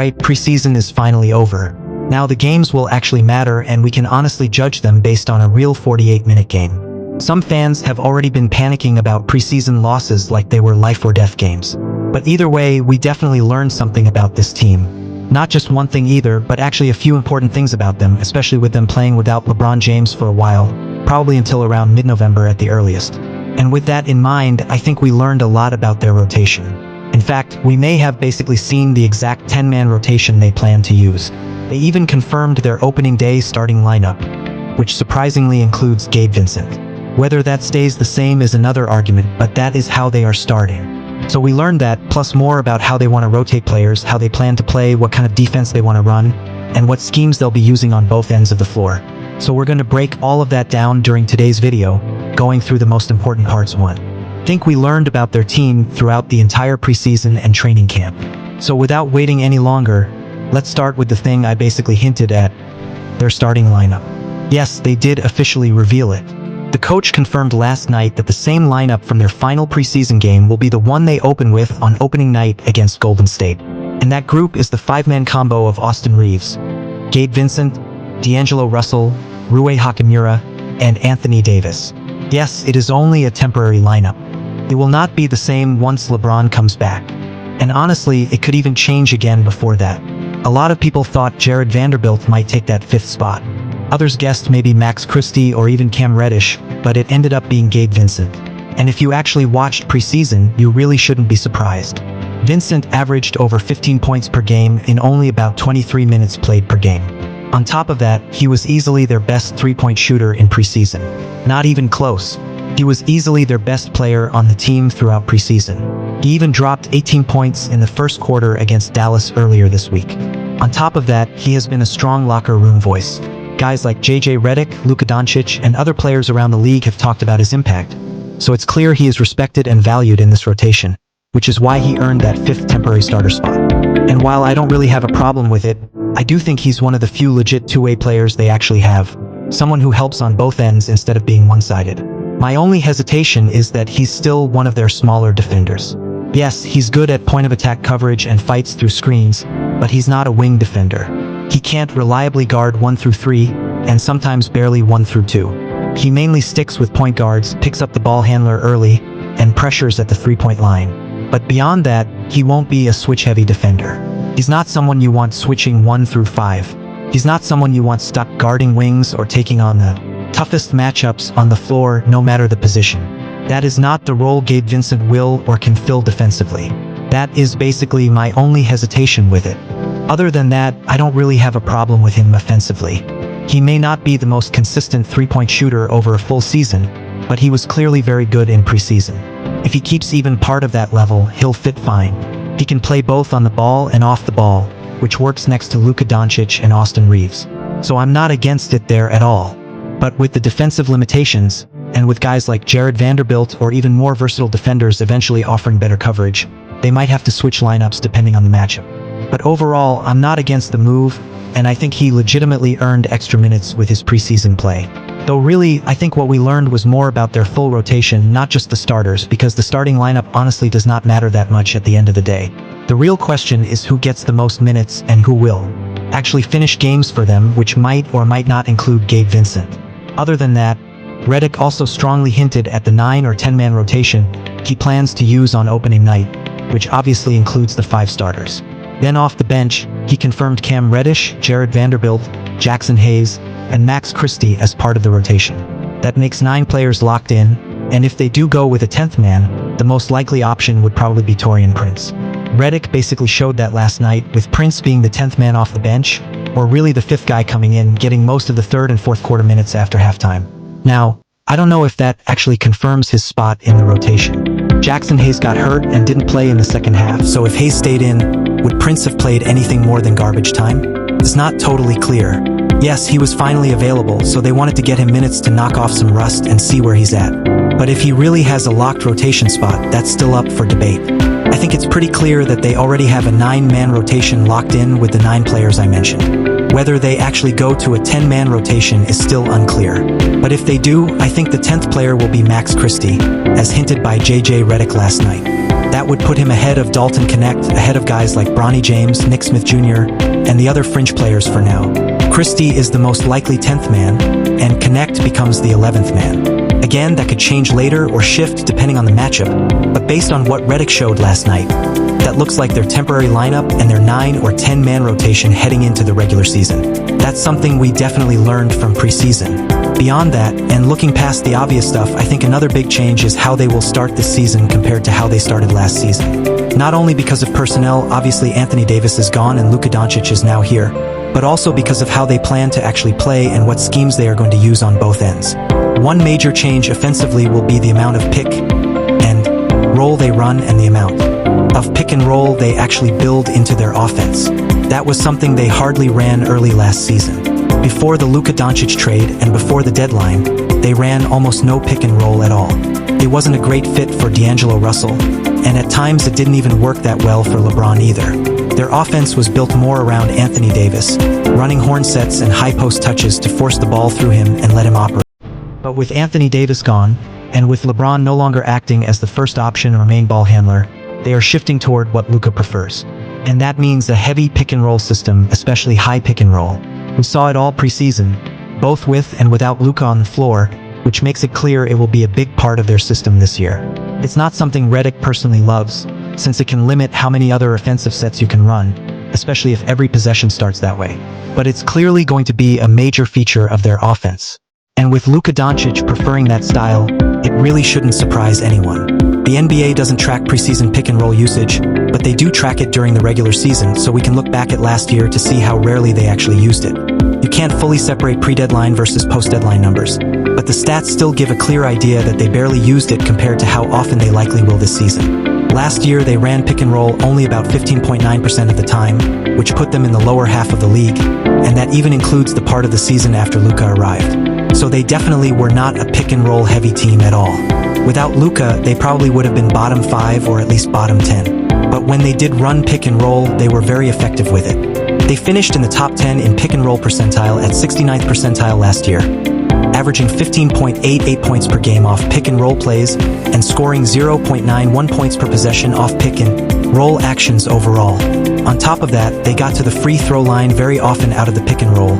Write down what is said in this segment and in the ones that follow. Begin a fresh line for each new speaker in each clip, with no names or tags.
right, preseason is finally over. Now the games will actually matter and we can honestly judge them based on a real 48-minute game. Some fans have already been panicking about preseason losses like they were life or death games. But either way, we definitely learned something about this team. Not just one thing either, but actually a few important things about them, especially with them playing without LeBron James for a while, probably until around mid-November at the earliest. And with that in mind, I think we learned a lot about their rotation. In fact, we may have basically seen the exact 10-man rotation they plan to use. They even confirmed their opening day starting lineup, which surprisingly includes Gabe Vincent. Whether that stays the same is another argument, but that is how they are starting. So we learned that, plus more about how they want to rotate players, how they plan to play, what kind of defense they want to run, and what schemes they'll be using on both ends of the floor. So we're going to break all of that down during today's video, going through the most important parts. 1. I think we learned about their team throughout the entire preseason and training camp. So without waiting any longer, let's start with the thing I basically hinted at, their starting lineup. Yes, they did officially reveal it. The coach confirmed last night that the same lineup from their final preseason game will be the one they open with on opening night against Golden State. And that group is the 5-man combo of Austin Reeves, Gabe Vincent, D'Angelo Russell, Rui Hachimura, and Anthony Davis. Yes, it is only a temporary lineup. It will not be the same once LeBron comes back. And honestly, it could even change again before that. A lot of people thought Jared Vanderbilt might take that 5th spot. Others guessed maybe Max Christie or even Cam Reddish, but it ended up being Gabe Vincent. And if you actually watched preseason, you really shouldn't be surprised. Vincent averaged over 15 points per game in only about 23 minutes played per game. On top of that, he was easily their best 3-point shooter in preseason. Not even close. He was easily their best player on the team throughout preseason. He even dropped 18 points in the first quarter against Dallas earlier this week. On top of that, he has been a strong locker room voice. Guys like JJ Redick, Luka Doncic, and other players around the league have talked about his impact. So it's clear he is respected and valued in this rotation, which is why he earned that 5th temporary starter spot. And while I don't really have a problem with it, I do think he's one of the few legit two-way players they actually have. Someone who helps on both ends instead of being one-sided. My only hesitation is that he's still one of their smaller defenders. Yes, he's good at point-of-attack coverage and fights through screens, but he's not a wing defender. He can't reliably guard 1 through 3, and sometimes barely 1 through 2. He mainly sticks with point guards, picks up the ball handler early, and pressures at the 3-point line. But beyond that, he won't be a switch-heavy defender. He's not someone you want switching 1 through 5. He's not someone you want stuck guarding wings or taking on the toughest matchups on the floor no matter the position. That is not the role Gabe Vincent will or can fill defensively. That is basically my only hesitation with it. Other than that, I don't really have a problem with him offensively. He may not be the most consistent 3-point shooter over a full season, but he was clearly very good in preseason. If he keeps even part of that level, he'll fit fine. He can play both on the ball and off the ball, which works next to Luka Doncic and Austin Reeves. So I'm not against it there at all. But with the defensive limitations, and with guys like Jared Vanderbilt or even more versatile defenders eventually offering better coverage, they might have to switch lineups depending on the matchup. But overall, I'm not against the move, and I think he legitimately earned extra minutes with his preseason play. Though really, I think what we learned was more about their full rotation, not just the starters, because the starting lineup honestly does not matter that much at the end of the day. The real question is who gets the most minutes and who will actually finish games for them, which might or might not include Gabe Vincent. Other than that, Redick also strongly hinted at the 9 or 10-man rotation he plans to use on opening night, which obviously includes the 5 starters. Then off the bench, he confirmed Cam Reddish, Jared Vanderbilt, Jackson Hayes, and Max Christie as part of the rotation. That makes 9 players locked in, and if they do go with a 10th man, the most likely option would probably be Taurean Prince. Redick basically showed that last night, with Prince being the 10th man off the bench, or really the 5th guy coming in, getting most of the 3rd and 4th quarter minutes after halftime. Now, I don't know if that actually confirms his spot in the rotation. Jackson Hayes got hurt and didn't play in the second half, so if Hayes stayed in, would Prince have played anything more than garbage time? It's not totally clear. Yes, he was finally available, so they wanted to get him minutes to knock off some rust and see where he's at. But if he really has a locked rotation spot, that's still up for debate. I think it's pretty clear that they already have a 9-man rotation locked in with the 9 players I mentioned. Whether they actually go to a 10-man rotation is still unclear. But if they do, I think the 10th player will be Max Christie, as hinted by JJ Redick last night. That would put him ahead of Dalton Knecht, ahead of guys like Bronny James, Nick Smith Jr., and the other fringe players for now. Christie is the most likely 10th man, and Knecht becomes the 11th man. Again, that could change later or shift depending on the matchup, but based on what Redick showed last night, that looks like their temporary lineup and their 9 or 10 man rotation heading into the regular season. That's something we definitely learned from preseason. Beyond that, and looking past the obvious stuff, I think another big change is how they will start this season compared to how they started last season. Not only because of personnel, obviously Anthony Davis is gone and Luka Doncic is now here, but also because of how they plan to actually play and what schemes they are going to use on both ends. One major change offensively will be the amount of pick and roll they run and the amount of pick and roll they actually build into their offense. That was something they hardly ran early last season. Before the Luka Doncic trade and before the deadline, they ran almost no pick and roll at all. It wasn't a great fit for D'Angelo Russell, and at times it didn't even work that well for LeBron either. Their offense was built more around Anthony Davis, running horn sets and high post touches to force the ball through him and let him operate. But with Anthony Davis gone, and with LeBron no longer acting as the first option or main ball handler, they are shifting toward what Luka prefers. And that means a heavy pick and roll system, especially high pick and roll. We saw it all preseason, both with and without Luka on the floor, which makes it clear it will be a big part of their system this year. It's not something Redick personally loves, since it can limit how many other offensive sets you can run, especially if every possession starts that way. But it's clearly going to be a major feature of their offense. And with Luka Doncic preferring that style, it really shouldn't surprise anyone. The NBA doesn't track preseason pick and roll usage, but they do track it during the regular season, so we can look back at last year to see how rarely they actually used it. You can't fully separate pre-deadline versus post-deadline numbers, but the stats still give a clear idea that they barely used it compared to how often they likely will this season. Last year, they ran pick and roll only about 15.9% of the time, which put them in the lower half of the league, and that even includes the part of the season after Luka arrived. So they definitely were not a pick and roll heavy team at all. Without Luka, they probably would have been bottom 5 or at least bottom 10. But when they did run pick and roll, they were very effective with it. They finished in the top 10 in pick and roll percentile at 69th percentile last year, averaging 15.88 points per game off pick and roll plays and scoring 0.91 points per possession off pick and roll actions overall. On top of that, they got to the free throw line very often out of the pick and roll,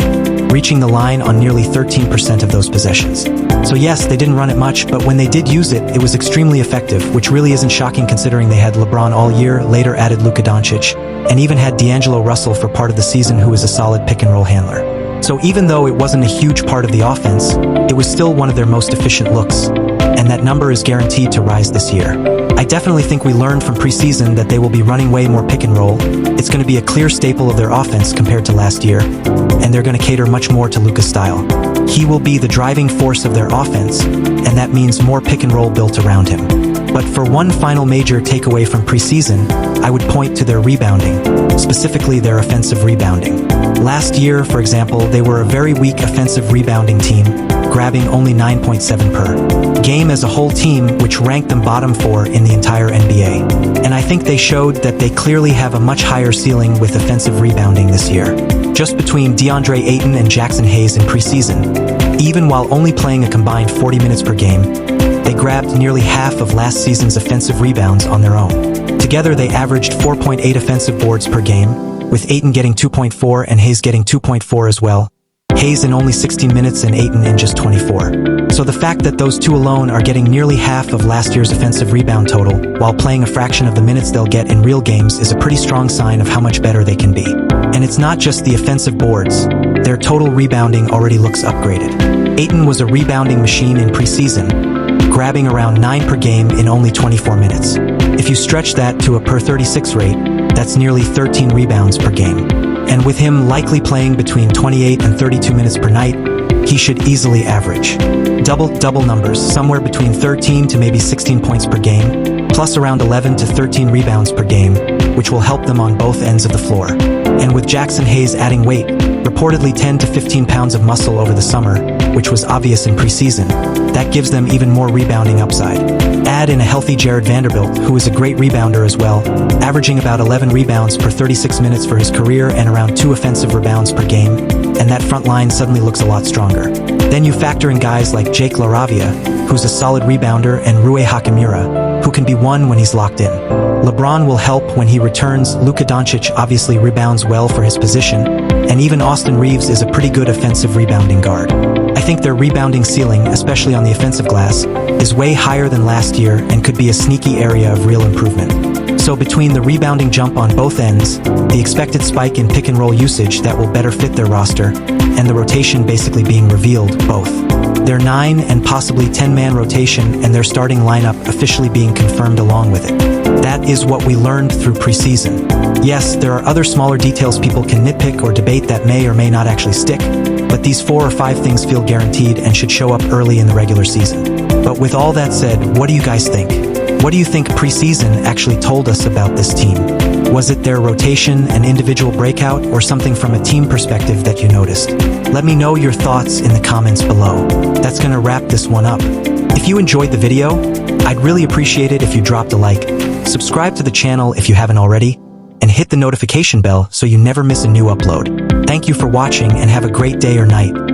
reaching the line on nearly 13% of those possessions. So yes, they didn't run it much, but when they did use it, it was extremely effective, which really isn't shocking considering they had LeBron all year, later added Luka Doncic, and even had D'Angelo Russell for part of the season, who is a solid pick and roll handler. So even though it wasn't a huge part of the offense, it was still one of their most efficient looks, and that number is guaranteed to rise this year. I definitely think we learned from preseason that they will be running way more pick and roll. It's going to be a clear staple of their offense compared to last year, and they're going to cater much more to Luka's style. He will be the driving force of their offense, and that means more pick and roll built around him. But for one final major takeaway from preseason, I would point to their rebounding, specifically their offensive rebounding. Last year, for example, they were a very weak offensive rebounding team, grabbing only 9.7 per game as a whole team, which ranked them bottom 4 in the entire NBA. And I think they showed that they clearly have a much higher ceiling with offensive rebounding this year. Just between DeAndre Ayton and Jackson Hayes in preseason, even while only playing a combined 40 minutes per game, they grabbed nearly half of last season's offensive rebounds on their own. Together, they averaged 4.8 offensive boards per game, with Ayton getting 2.4 and Hayes getting 2.4 as well. Hayes in only 16 minutes and Ayton in just 24. So the fact that those two alone are getting nearly half of last year's offensive rebound total, while playing a fraction of the minutes they'll get in real games, is a pretty strong sign of how much better they can be. And it's not just the offensive boards. Their total rebounding already looks upgraded. Ayton was a rebounding machine in preseason, grabbing around 9 per game in only 24 minutes. If you stretch that to a per 36 rate, that's nearly 13 rebounds per game. And with him likely playing between 28 and 32 minutes per night, he should easily average double numbers, somewhere between 13 to maybe 16 points per game, plus around 11 to 13 rebounds per game, which will help them on both ends of the floor. And with Jackson Hayes adding weight, reportedly 10 to 15 pounds of muscle over the summer, which was obvious in preseason, that gives them even more rebounding upside. Add in a healthy Jared Vanderbilt, who is a great rebounder as well, averaging about 11 rebounds per 36 minutes for his career and around 2 offensive rebounds per game, and that front line suddenly looks a lot stronger. Then you factor in guys like Jake LaRavia, who's a solid rebounder, and Rui Hachimura, who who can be won when he's locked in. LeBron will help when he returns, Luka Doncic obviously rebounds well for his position, and even Austin Reeves is a pretty good offensive rebounding guard. I think their rebounding ceiling, especially on the offensive glass, is way higher than last year and could be a sneaky area of real improvement. So between the rebounding jump on both ends, the expected spike in pick-and-roll usage that will better fit their roster, and the rotation basically being revealed, both. Their 9 and possibly 10-man rotation and their starting lineup officially being confirmed along with it. That is what we learned through preseason. Yes, there are other smaller details people can nitpick or debate that may or may not actually stick, but these 4 or 5 things feel guaranteed and should show up early in the regular season. But with all that said, what do you guys think? What do you think preseason actually told us about this team? Was it their rotation, an individual breakout, or something from a team perspective that you noticed? Let me know your thoughts in the comments below. That's gonna wrap this one up. If you enjoyed the video, I'd really appreciate it if you dropped a like, subscribe to the channel if you haven't already, and hit the notification bell so you never miss a new upload. Thank you for watching and have a great day or night.